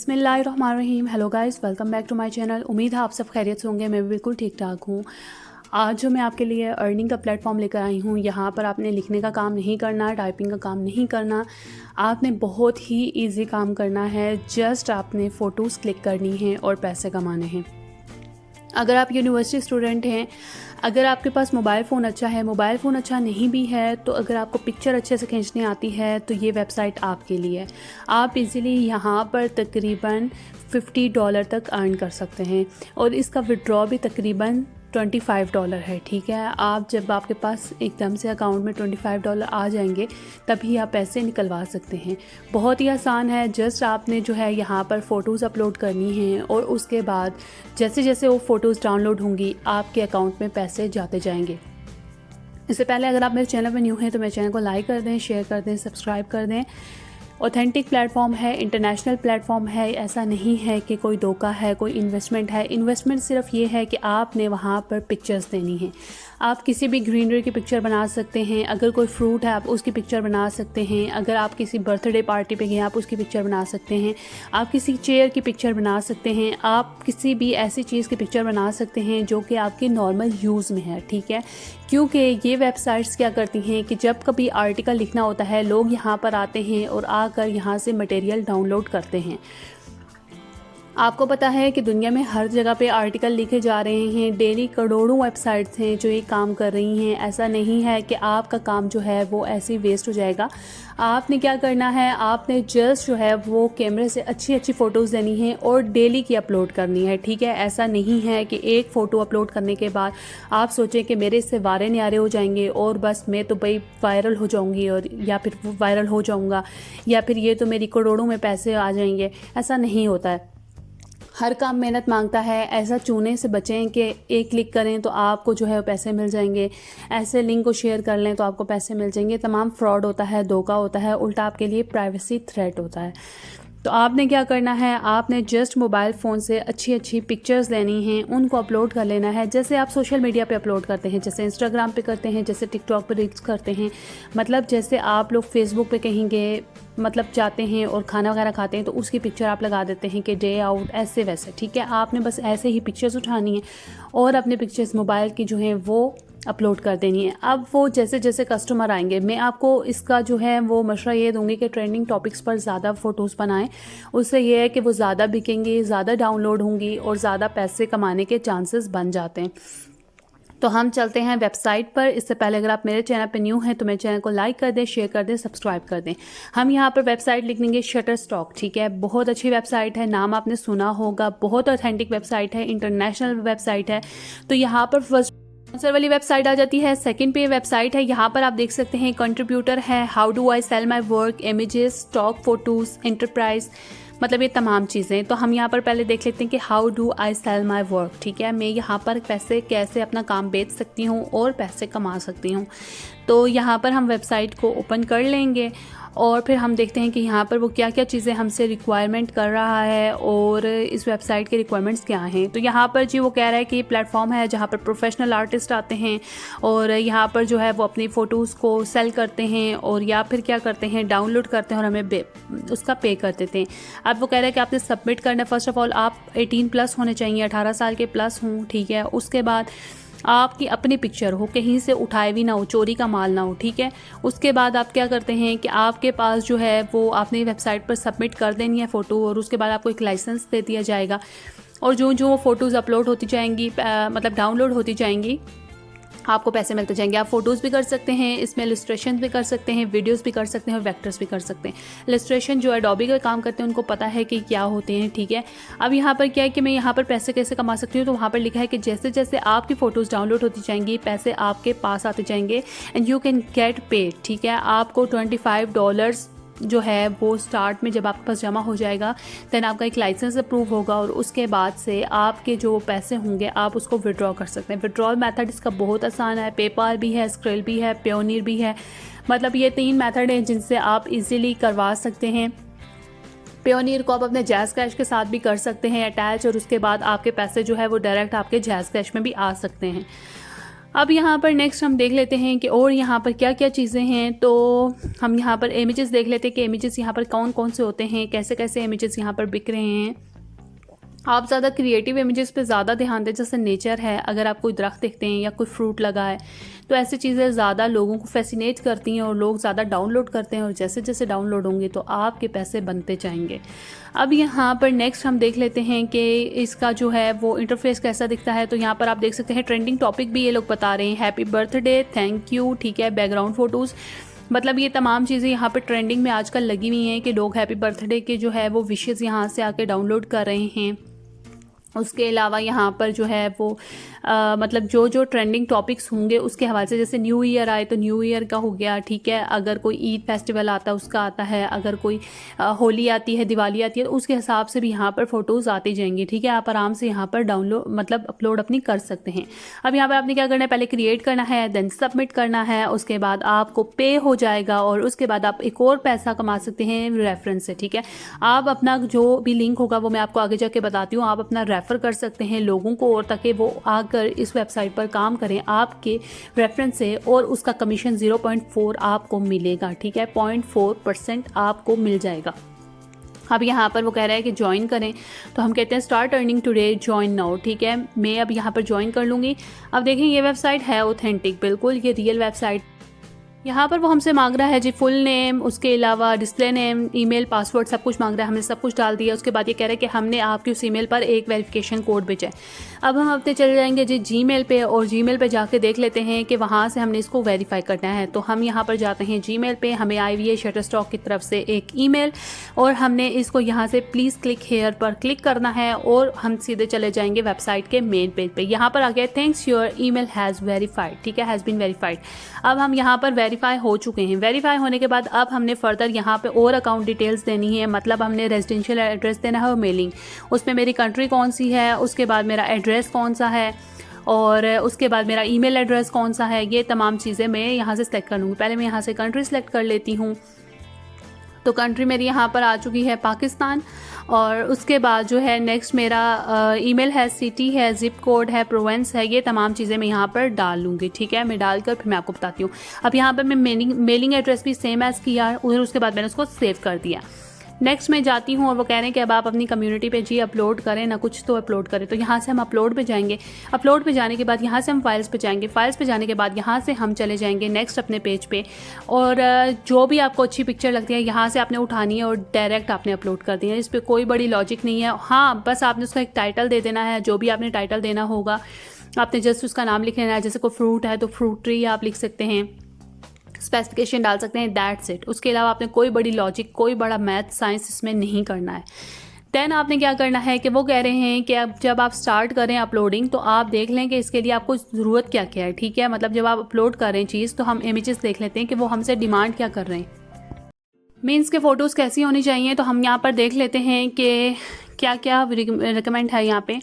बिस्मिल्लाहिर्रहमानिर्रहीम। Hello guys, welcome back to my channel. उम्मीद है आप सब खैरियत से होंगे। मैं भी बिल्कुल ठीक ठाक हूँ। आज जो मैं आपके लिए अर्निंग का प्लेटफॉर्म लेकर आई हूँ, यहाँ पर आपने लिखने का काम नहीं करना, टाइपिंग का काम नहीं करना, आपने बहुत ही इजी काम करना है। जस्ट आपने फ़ोटोज़ क्लिक करनी है और पैसे कमाने हैं। अगर आप यूनिवर्सिटी स्टूडेंट हैं, अगर आपके पास मोबाइल फ़ोन अच्छा है, मोबाइल फ़ोन अच्छा नहीं भी है, तो अगर आपको पिक्चर अच्छे से खींचनी आती है तो ये वेबसाइट आपके लिए है। आप इजीली यहाँ पर तकरीबन $50 तक अर्न कर सकते हैं और इसका विड्रॉ भी तकरीबन $25 है। ठीक है, आप जब आपके पास एकदम से अकाउंट में $25 आ जाएंगे तभी आप पैसे निकलवा सकते हैं। बहुत ही आसान है। जस्ट आपने जो है यहाँ पर फ़ोटोज़ अपलोड करनी है और उसके बाद जैसे जैसे वो फ़ोटोज़ डाउनलोड होंगी आपके अकाउंट में पैसे जाते जाएंगे। इससे पहले अगर आप मेरे चैनल पर न्यू हैं तो मेरे चैनल को लाइक कर दें, शेयर कर दें, सब्सक्राइब कर दें। ऑथेंटिक प्लेटफॉर्म है, इंटरनेशनल प्लेटफॉर्म है। ऐसा नहीं है कि कोई धोखा है, कोई इन्वेस्टमेंट है। इन्वेस्टमेंट सिर्फ ये है कि आपने वहाँ पर पिक्चर्स देनी है। आप किसी भी ग्रीनरी की पिक्चर बना सकते हैं। अगर कोई फ्रूट है आप उसकी पिक्चर बना सकते हैं। अगर आप किसी बर्थडे पार्टी पे गए आप उसकी पिक्चर बना सकते हैं। आप किसी चेयर की पिक्चर बना सकते हैं। आप किसी भी ऐसी चीज़ की पिक्चर बना सकते हैं जो कि आपकी नॉर्मल यूज़ में है। ठीक है, क्योंकि ये वेबसाइट्स क्या करती हैं कि जब कभी आर्टिकल लिखना होता है लोग यहाँ पर आते हैं और आकर यहाँ से मटेरियल डाउनलोड करते हैं। आपको पता है कि दुनिया में हर जगह पे आर्टिकल लिखे जा रहे हैं। डेली करोड़ों वेबसाइट्स हैं जो ये काम कर रही हैं। ऐसा नहीं है कि आपका काम जो है वो ऐसे ही वेस्ट हो जाएगा। आपने क्या करना है, आपने जस्ट जो है वो कैमरे से अच्छी अच्छी फ़ोटोज़ लेनी है और डेली की अपलोड करनी है। ठीक है, ऐसा नहीं है कि एक फ़ोटो अपलोड करने के बाद आप सोचें कि मेरे इससे वारे न्यारे हो जाएंगे और बस मैं तो भाई वायरल हो जाऊंगी और या फिर वायरल हो जाऊंगा या फिर ये तो मेरी करोड़ों में पैसे आ जाएंगे। ऐसा नहीं होता है। हर काम मेहनत मांगता है। ऐसा चूने से बचें कि एक क्लिक करें तो आपको जो है पैसे मिल जाएंगे, ऐसे लिंक को शेयर कर लें तो आपको पैसे मिल जाएंगे। तमाम फ्रॉड होता है, धोखा होता है, उल्टा आपके लिए प्राइवेसी थ्रेट होता है। तो आपने क्या करना है, आपने जस्ट मोबाइल फ़ोन से अच्छी अच्छी पिक्चर्स लेनी हैं, उनको अपलोड कर लेना है जैसे आप सोशल मीडिया पे अपलोड करते हैं, जैसे इंस्टाग्राम पे करते हैं, जैसे टिकटॉक पे रील्स करते हैं। मतलब जैसे आप लोग फेसबुक पे कहीं गए, मतलब जाते हैं और खाना वगैरह खाते हैं तो उसकी पिक्चर आप लगा देते हैं कि डे आउट, ऐसे वैसे। ठीक है, आपने बस ऐसे ही पिक्चर्स उठानी है और अपने पिक्चर्स मोबाइल की जो है वो अपलोड कर देनी है। अब वो जैसे जैसे कस्टमर आएंगे, मैं आपको इसका जो है वो मशवरा ये दूंगी कि ट्रेंडिंग टॉपिक्स पर ज़्यादा फ़ोटोज़ बनाएं। उससे ये है कि वो ज़्यादा बिकेंगी, ज़्यादा डाउनलोड होंगी और ज़्यादा पैसे कमाने के चांसेस बन जाते हैं। तो हम चलते हैं वेबसाइट पर। इससे पहले अगर आप मेरे चैनल पर न्यू हैं तो मेरे चैनल को लाइक कर दें, शेयर कर दें, सब्सक्राइब कर दें। हम यहाँ पर वेबसाइट लिख लेंगे शटरस्टॉक। ठीक है, बहुत अच्छी वेबसाइट है, नाम आपने सुना होगा, बहुत ऑथेंटिक वेबसाइट है, इंटरनेशनल वेबसाइट है। तो यहाँ पर फर्स्ट स्पॉन्सर वाली वेबसाइट आ जाती है। सेकंड पे वेबसाइट है, यहाँ पर आप देख सकते हैं कंट्रीब्यूटर है, how do I sell my work, images, stock photos, enterprise, मतलब ये तमाम चीज़ें। तो हम यहाँ पर पहले देख लेते हैं कि how do I sell my work. ठीक है, मैं यहाँ पर पैसे कैसे अपना काम बेच सकती हूँ और पैसे कमा सकती हूँ। तो यहाँ पर हम वेबसाइट को ओपन कर लेंगे और फिर हम देखते हैं कि यहाँ पर वो क्या क्या चीज़ें हमसे रिक्वायरमेंट कर रहा है और इस वेबसाइट के रिक्वायरमेंट्स क्या हैं। तो यहाँ पर जी वो कह रहा है कि ये प्लेटफॉर्म है जहाँ पर प्रोफेशनल आर्टिस्ट आते हैं और यहाँ पर जो है वो अपनी फ़ोटोज़ को सेल करते हैं और या फिर क्या करते हैं, डाउनलोड करते हैं और हमें उसका पे कर देते हैं। अब वो कह रहा है कि आपने सबमिट करना है। फर्स्ट ऑफ ऑल आप 18+ होने चाहिए, 18 साल के प्लस हों। ठीक है, उसके बाद आपकी अपनी पिक्चर हो, कहीं से उठाए भी ना हो, चोरी का माल ना हो। ठीक है, उसके बाद आप क्या करते हैं कि आपके पास जो है वो आपने वेबसाइट पर सबमिट कर देनी है फ़ोटो और उसके बाद आपको एक लाइसेंस दे दिया जाएगा और जो जो फ़ोटोज़ अपलोड होती जाएंगी, मतलब डाउनलोड होती जाएंगी, आपको पैसे मिलते जाएंगे। आप फोटोज़ भी कर सकते हैं, इसमें इलस्ट्रेशन भी कर सकते हैं, वीडियोस भी कर सकते हैं और वेक्टर्स भी कर सकते हैं। इलस्ट्रेशन जो एडोबी का काम करते हैं उनको पता है कि क्या होते हैं। ठीक है, अब यहाँ पर क्या है कि मैं यहाँ पर पैसे कैसे कमा सकती हूँ, तो वहाँ पर लिखा है कि जैसे जैसे आपकी फ़ोटोज़ डाउनलोड होती जाएंगी पैसे आपके पास आते जाएंगे and you can get paid. ठीक है, आपको $25 जो है वो स्टार्ट में जब आपके पास जमा हो जाएगा देन आपका एक लाइसेंस अप्रूव होगा और उसके बाद से आपके जो पैसे होंगे आप उसको विड्रॉ कर सकते हैं। विड्रॉल मेथड इसका बहुत आसान है, पेपाल भी है, स्क्रिल भी है, पेयोनियर भी है। मतलब ये 3 मेथड हैं जिनसे आप इजीली करवा सकते हैं। पेयोनियर को आप अपने जैज़ कैश के साथ भी कर सकते हैं अटैच और उसके बाद आपके पैसे जो है वो डायरेक्ट आपके जैज़ कैश में भी आ सकते हैं। अब यहाँ पर नेक्स्ट हम देख लेते हैं कि और यहाँ पर क्या क्या चीज़ें हैं। तो हम यहाँ पर इमेजेस देख लेते हैं कि इमेजेस यहाँ पर कौन कौन से होते हैं, कैसे कैसे इमेजेस यहाँ पर बिक रहे हैं। आप ज़्यादा क्रिएटिव इमेजेस पे ज़्यादा ध्यान दें, जैसे नेचर है, अगर आप कोई दरख्त देखते हैं या कोई फ्रूट लगा है तो ऐसी चीज़ें ज़्यादा लोगों को फैसिनेट करती हैं और लोग ज़्यादा डाउनलोड करते हैं, और जैसे जैसे डाउनलोड होंगे तो आपके पैसे बनते जाएंगे। अब यहाँ पर नेक्स्ट हम देख लेते हैं कि इसका जो है वो इंटरफेस कैसा दिखता है। तो यहाँ पर आप देख सकते हैं ट्रेंडिंग टॉपिक भी ये लोग बता रहे हैं, हैप्पी बर्थडे, थैंक यू, ठीक है, बैकग्राउंड फ़ोटोज़, मतलब ये तमाम चीज़ें यहाँ पर ट्रेंडिंग में आजकल लगी हुई हैं कि लोग हैप्पी बर्थडे के जो है वो विशेज़ यहाँ से आके डाउनलोड कर रहे हैं। उसके अलावा यहाँ पर जो है वो मतलब जो जो ट्रेंडिंग टॉपिक्स होंगे उसके हवाले से, जैसे न्यू ईयर आए तो न्यू ईयर का हो गया, ठीक है, अगर कोई ईद फेस्टिवल आता है उसका आता है, अगर कोई होली आती है, दिवाली आती है, तो उसके हिसाब से भी यहाँ पर फ़ोटोज़ आती जाएंगी, ठीक है। आप आराम से यहाँ पर डाउनलोड मतलब अपलोड अपनी कर सकते हैं। अब यहाँ पर आपने क्या करना है, पहले क्रिएट करना है, देन सबमिट करना है, उसके बाद आपको पे हो जाएगा और उसके बाद आप एक और पैसा कमा सकते हैं रेफरेंस से, ठीक है। आप अपना जो भी लिंक होगा वो मैं आपको आगे जाके बताती हूँ, आप अपना रेफ़र कर सकते हैं लोगों को, और ताकि वो आकर इस वेबसाइट पर काम करें आपके रेफरेंस से, और उसका कमीशन 0.4 आपको मिलेगा, ठीक है, 0.4% आपको मिल जाएगा। अब यहाँ पर वो कह रहा है कि ज्वाइन करें, तो हम कहते हैं start earning today, join now, ठीक है। मैं अब यहाँ पर ज्वाइन कर लूँगी। अब देखें ये वेबसाइट है ऑथेंटिक, बिल्कुल ये रियल वेबसाइट। यहाँ पर वो हमसे मांग रहा है जी फुल नेम, उसके अलावा डिस्प्ले नेम, ईमेल, पासवर्ड, सब कुछ मांग रहा है। हमने सब कुछ डाल दिया। उसके बाद ये कह रहा है कि हमने आपके उस ईमेल पर एक वेरिफिकेशन कोड भेजा है। अब हम अपने चले जाएंगे जी जीमेल पे, और जीमेल पे जाके देख लेते हैं कि वहाँ से हमने इसको वेरीफाई करना है। तो हम यहाँ पर जाते हैं जीमेल पे, हमें आई हुई है शटरस्टॉक की तरफ से एक ईमेल, और हमने इसको यहाँ से प्लीज़ क्लिक हेयर पर क्लिक करना है, और हम सीधे चले जाएंगे वेबसाइट के मेन पेज पे। यहाँ पर आ गया thanks your email has verified, ठीक है, हैज़ बीन वेरीफाइड। अब हम यहाँ पर वेरीफाई हो चुके हैं। वेरीफाई होने के बाद अब हमने फर्दर यहाँ पे और अकाउंट डिटेल्स देनी है, मतलब हमने रेजिडेंशियल एड्रेस देना है और मेलिंग, उसमें मेरी कंट्री कौन सी है, उसके बाद मेरा एड्रेस कौन सा है, और उसके बाद मेरा ईमेल एड्रेस कौन सा है, ये तमाम चीज़ें मैं यहाँ से सेलेक्ट कर लूँगी। पहले मैं यहाँ से कंट्री सेलेक्ट कर लेती हूँ। तो कंट्री मेरी यहाँ पर आ चुकी है पाकिस्तान, और उसके बाद जो है नेक्स्ट मेरा ईमेल है, सिटी है, ज़िप कोड है, प्रोवेंस है, ये तमाम चीज़ें मैं यहाँ पर डाल लूँगी, ठीक है। मैं डालकर फिर मैं आपको बताती हूँ। अब यहाँ पर मैं मेलिंग एड्रेस भी सेम एज़ किया, उधर उसके बाद मैंने उसको सेव कर दिया। नेक्स्ट मैं जाती हूँ, और वो कह रहे हैं कि अब आप अपनी कम्युनिटी पे जी अपलोड करें ना, कुछ तो अपलोड करें। तो यहाँ से हम अपलोड पे जाएंगे। अपलोड पे जाने के बाद यहाँ से हम फाइल्स पे जाएंगे। फाइल्स पे जाने के बाद यहाँ से हम चले जाएंगे नेक्स्ट अपने पेज पे, और जो भी आपको अच्छी पिक्चर लगती है यहाँ से आपने उठानी है और डायरेक्ट आपने अपलोड कर दी है। इस पर कोई बड़ी लॉजिक नहीं है। हाँ, बस आपने उसका एक टाइटल दे देना है, जो भी आपने टाइटल देना होगा आपने जस्ट उसका नाम लिख लेना है। जैसे कोई फ्रूट है तो फ्रूट ट्री आप लिख सकते हैं, स्पेसिफिकेशन डाल सकते हैं, दैट्स इट। उसके अलावा आपने कोई बड़ी लॉजिक, कोई बड़ा मैथ साइंस इसमें नहीं करना है। देन आपने क्या करना है कि वो कह रहे हैं कि अब जब आप स्टार्ट करें अपलोडिंग तो आप देख लें कि इसके लिए आपको ज़रूरत क्या क्या है, ठीक है। मतलब जब आप अपलोड करें चीज़ तो हम इमेजेस देख लेते हैं कि वो हमसे डिमांड क्या कर रहे हैं, मीन्स के फ़ोटोज़ कैसी होनी चाहिए। तो हम यहाँ पर देख लेते हैं कि क्या क्या रिकमेंड है यहाँ पे।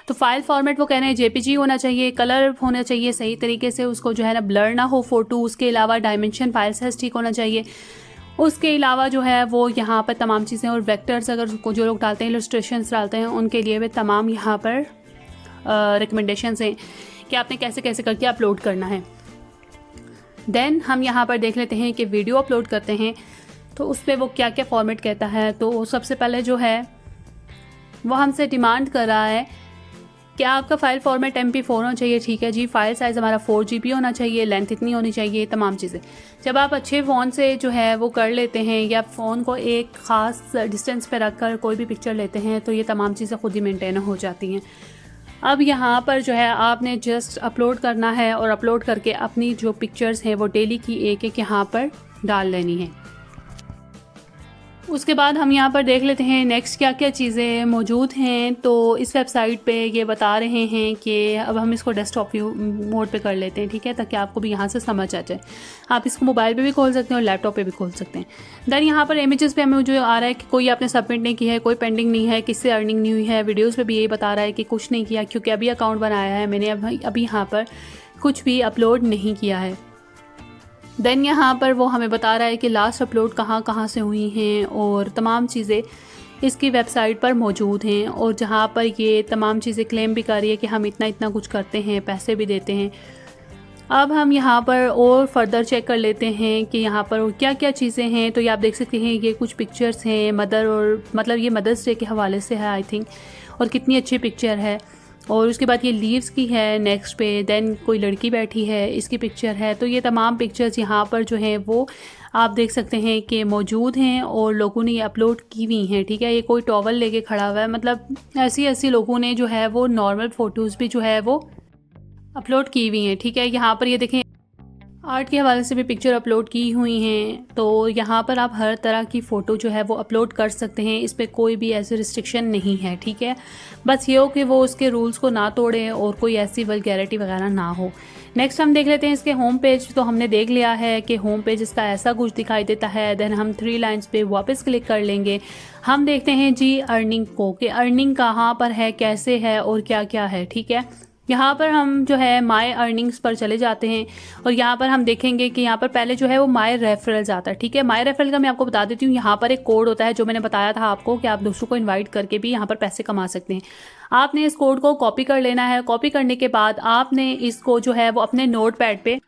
तो फाइल फॉर्मेट वो कह रहे हैं जेपीजी होना चाहिए, कलर होना चाहिए सही तरीके से, उसको जो है ना ब्लर ना हो फ़ोटो। उसके अलावा डायमेंशन फाइल साइज ठीक होना चाहिए। उसके अलावा जो है वो यहाँ पर तमाम चीज़ें, और वेक्टर्स अगर जो लोग डालते हैं, इलस्ट्रेशंस डालते हैं, उनके लिए भी तमाम यहाँ पर रिकमेंडेशंस हैं कि आपने कैसे कैसे करके अपलोड करना है। देन हम यहाँ पर देख लेते हैं कि वीडियो अपलोड करते हैं तो उस पर वो क्या क्या फॉर्मेट कहता है। तो सबसे पहले जो है वो हमसे डिमांड कर रहा है कि आपका फ़ाइल फॉर्मेट MP4 होना चाहिए, ठीक है जी। फाइल साइज़ हमारा 4 GB होना चाहिए, लेंथ इतनी होनी चाहिए, तमाम चीज़ें। जब आप अच्छे फ़ोन से जो है वो कर लेते हैं, या फ़ोन को एक ख़ास डिस्टेंस पे रख कर कोई भी पिक्चर लेते हैं, तो ये तमाम चीज़ें खुद ही मेंटेन हो जाती हैं। अब यहाँ पर जो है आपने जस्ट अपलोड करना है, और अपलोड करके अपनी जो पिक्चर्स हैं वो डेली की एक एक यहाँ पर डाल लेनी है। उसके बाद हम यहाँ पर देख लेते हैं नेक्स्ट क्या क्या चीज़ें मौजूद हैं। तो इस वेबसाइट पे ये बता रहे हैं कि अब हम इसको डेस्कटॉप व्यू मोड पे कर लेते हैं, ठीक है, ताकि आपको भी यहाँ से समझ आ जाए। आप इसको मोबाइल पे भी खोल सकते हैं और लैपटॉप पे भी खोल सकते हैं। देन यहाँ पर इमेजेस पे हमें जो आ रहा है कि कोई आपने सबमिट नहीं की है, कोई पेंडिंग नहीं है, किससे अर्निंग नहीं हुई है। वीडियोज़ पर भी यही बता रहा है कि कुछ नहीं किया, क्योंकि अभी अकाउंट बनाया है मैंने, अभी यहाँ पर कुछ भी अपलोड नहीं किया है। देन यहाँ पर वो हमें बता रहा है कि लास्ट अपलोड कहाँ कहाँ से हुई हैं, और तमाम चीज़ें इसकी वेबसाइट पर मौजूद हैं। और जहाँ पर ये तमाम चीज़ें क्लेम भी कर रही है कि हम इतना इतना कुछ करते हैं, पैसे भी देते हैं। अब हम यहाँ पर और फर्दर चेक कर लेते हैं कि यहाँ पर और क्या क्या चीज़ें हैं। तो ये आप देख सकते हैं, ये कुछ पिक्चर्स हैं मदर, और मतलब ये मदर्स डे के हवाले से है आई थिंक, और कितनी अच्छी पिक्चर है। और उसके बाद ये लीव्स की है नेक्स्ट पे, देन कोई लड़की बैठी है इसकी पिक्चर है। तो ये तमाम पिक्चर्स यहाँ पर जो हैं वो आप देख सकते हैं कि मौजूद हैं और लोगों ने ये अपलोड की हुई हैं, ठीक है। ये कोई टॉवल लेके खड़ा हुआ है, मतलब ऐसी ऐसी लोगों ने जो है वो नॉर्मल फ़ोटोज़ भी जो है वो अपलोड की हुई हैं, ठीक है। यहाँ पर ये देखें, आर्ट के हवाले से भी पिक्चर अपलोड की हुई हैं। तो यहाँ पर आप हर तरह की फ़ोटो जो है वो अपलोड कर सकते हैं, इस पर कोई भी ऐसे रिस्ट्रिक्शन नहीं है, ठीक है। बस ये हो कि वो उसके रूल्स को ना तोड़ें और कोई ऐसी वल्गैरिटी वगैरह ना हो। नेक्स्ट हम देख लेते हैं इसके होम पेज। तो हमने देख लिया है कि होम पेज इसका ऐसा कुछ दिखाई देता है। देन हम 3 लाइन्स पे वापस क्लिक कर लेंगे। हम देखते हैं जी अर्निंग को, कि अर्निंग कहाँ पर है, कैसे है और क्या क्या है, ठीक है। यहाँ पर हम जो है माय अर्निंग्स पर चले जाते हैं और यहाँ पर हम देखेंगे कि यहाँ पर पहले जो है वो माय रेफरल्स आता है, ठीक है। माय रेफरल का मैं आपको बता देती हूँ, यहाँ पर एक कोड होता है जो मैंने बताया था आपको कि आप दूसरों को इनवाइट करके भी यहाँ पर पैसे कमा सकते हैं। आपने इस कोड को कॉपी कर लेना है। कॉपी करने के बाद आपने इसको जो है वो अपने नोट पैड पे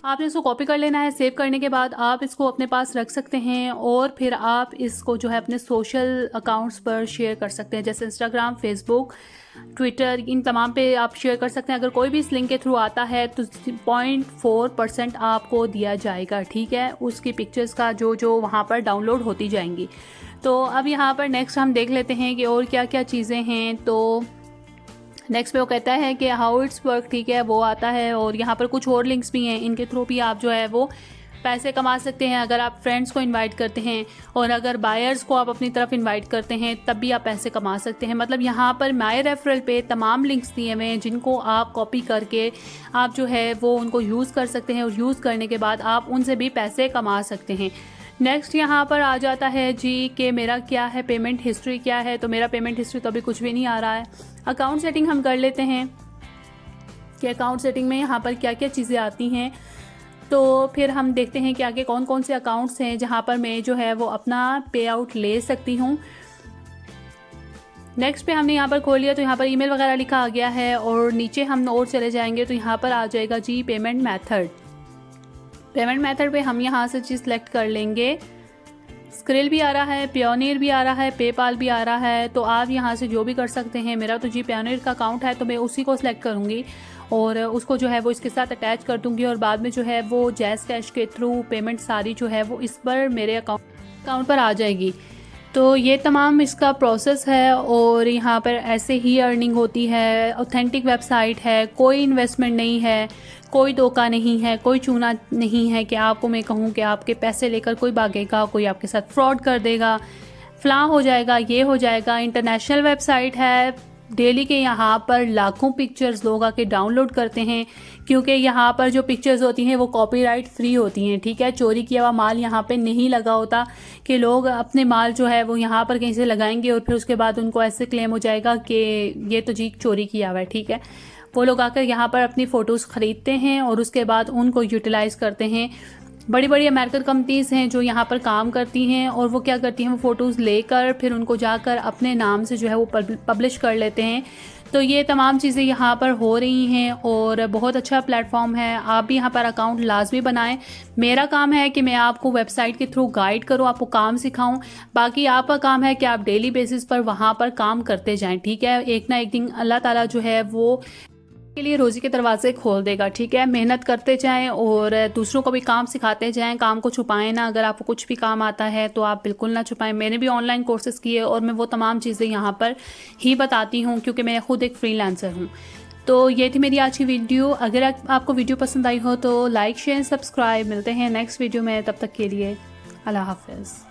आपने इसको कॉपी कर लेना है। सेव करने के बाद आप इसको अपने पास रख सकते हैं और फिर आप इसको जो है अपने सोशल अकाउंट्स पर शेयर कर सकते हैं, जैसे इंस्टाग्राम, फेसबुक, ट्विटर, इन तमाम पे आप शेयर कर सकते हैं। अगर कोई भी इस लिंक के थ्रू आता है तो 0.4% आपको दिया जाएगा, ठीक है, उसकी पिक्चर्स का जो वहाँ पर डाउनलोड होती जाएंगी। तो अब यहाँ पर नेक्स्ट हम देख लेते हैं कि और क्या क्या चीज़ें हैं। तो नेक्स्ट पे वो कहता है कि हाउ इट्स वर्क, ठीक है, वो आता है। और यहाँ पर कुछ और लिंक्स भी हैं, इनके थ्रू भी आप जो है वो पैसे कमा सकते हैं। अगर आप फ्रेंड्स को इनवाइट करते हैं और अगर बायर्स को आप अपनी तरफ इनवाइट करते हैं तब भी आप पैसे कमा सकते हैं। मतलब यहाँ पर माय रेफरल पे तमाम लिंक्स दिए हुए हैं जिनको आप कॉपी करके आप जो है वो उनको यूज़ कर सकते हैं और यूज़ करने के बाद आप उनसे भी पैसे कमा सकते हैं। नेक्स्ट यहाँ पर आ जाता है जी कि मेरा क्या है, पेमेंट हिस्ट्री क्या है। तो मेरा पेमेंट हिस्ट्री तो अभी कुछ भी नहीं आ रहा है। अकाउंट सेटिंग हम कर लेते हैं कि अकाउंट सेटिंग में यहाँ पर क्या क्या चीज़ें आती हैं। तो फिर हम देखते हैं कि आगे कौन कौन से अकाउंट्स हैं जहाँ पर मैं जो है वो अपना पे आउट ले सकती हूँ। नेक्स्ट पे हमने यहाँ पर खोल लिया तो यहाँ पर ईमेल वगैरह लिखा आ गया है और नीचे हम और चले जाएंगे तो यहाँ पर आ जाएगा जी पेमेंट मेथड। पेमेंट मेथड पे हम यहाँ से चीज़ सेलेक्ट कर लेंगे। स्क्रिल भी आ रहा है, पायोनियर भी आ रहा है, पेपाल भी आ रहा है। तो आप यहाँ से जो भी कर सकते हैं। मेरा तो जी पायोनियर का अकाउंट है तो मैं उसी को सिलेक्ट करूँगी और उसको जो है वो इसके साथ अटैच कर दूँगी और बाद में जो है वो जैज़ कैश के थ्रू पेमेंट सारी जो है वो इस पर मेरे अकाउंट पर आ जाएगी। तो ये तमाम इसका प्रोसेस है और यहाँ पर ऐसे ही अर्निंग होती है। ऑथेंटिक वेबसाइट है, कोई इन्वेस्टमेंट नहीं है, कोई धोखा नहीं है, कोई चूना नहीं है कि आपको मैं कहूँ कि आपके पैसे लेकर कोई भागेगा, कोई आपके साथ फ्रॉड कर देगा, फलां हो जाएगा, ये हो जाएगा। इंटरनेशनल वेबसाइट है। डेली के यहाँ पर लाखों पिक्चर्स लोग आके डाउनलोड करते हैं क्योंकि यहाँ पर जो पिक्चर्स होती हैं वो कॉपीराइट फ्री होती हैं, ठीक है। चोरी किया हुआ माल यहाँ पे नहीं लगा होता कि लोग अपने माल जो है वो यहाँ पर कहीं से लगाएंगे और फिर उसके बाद उनको ऐसे क्लेम हो जाएगा कि ये तो जी चोरी किया हुआ है, ठीक है। वो लोग आकर यहाँ पर अपनी फ़ोटोज़ ख़रीदते हैं और उसके बाद उनको यूटिलाइज़ करते हैं। बड़ी बड़ी अमेरिकन कंपनीज़ हैं जो यहाँ पर काम करती हैं और वो क्या करती हैं, वो फ़ोटोज़ लेकर फिर उनको जाकर अपने नाम से जो है वो पब्लिश कर लेते हैं। तो ये तमाम चीज़ें यहाँ पर हो रही हैं और बहुत अच्छा प्लेटफॉर्म है। आप भी यहाँ पर अकाउंट लाजमी बनाएं। मेरा काम है कि मैं आपको वेबसाइट के थ्रू गाइड करूँ, आपको काम सिखाऊं। बाकी आपका काम है कि आप डेली बेसिस पर वहाँ पर काम करते जाएं, ठीक है। एक ना एक दिन अल्लाह ताला जो है वो के लिए रोज़ी के दरवाजे खोल देगा, ठीक है। मेहनत करते जाएं और दूसरों को भी काम सिखाते जाएं। काम को छुपाएं ना। अगर आपको कुछ भी काम आता है तो आप बिल्कुल ना छुपाएं। मैंने भी ऑनलाइन कोर्सेज किए और मैं वो तमाम चीज़ें यहाँ पर ही बताती हूँ क्योंकि मैं खुद एक फ्रीलांसर हूँ। तो ये थी मेरी आज की वीडियो। अगर आपको वीडियो पसंद आई हो तो लाइक, शेयर, सब्सक्राइब। मिलते हैं नेक्स्ट वीडियो में, तब तक के लिए अल्लाह हाफ़िज़।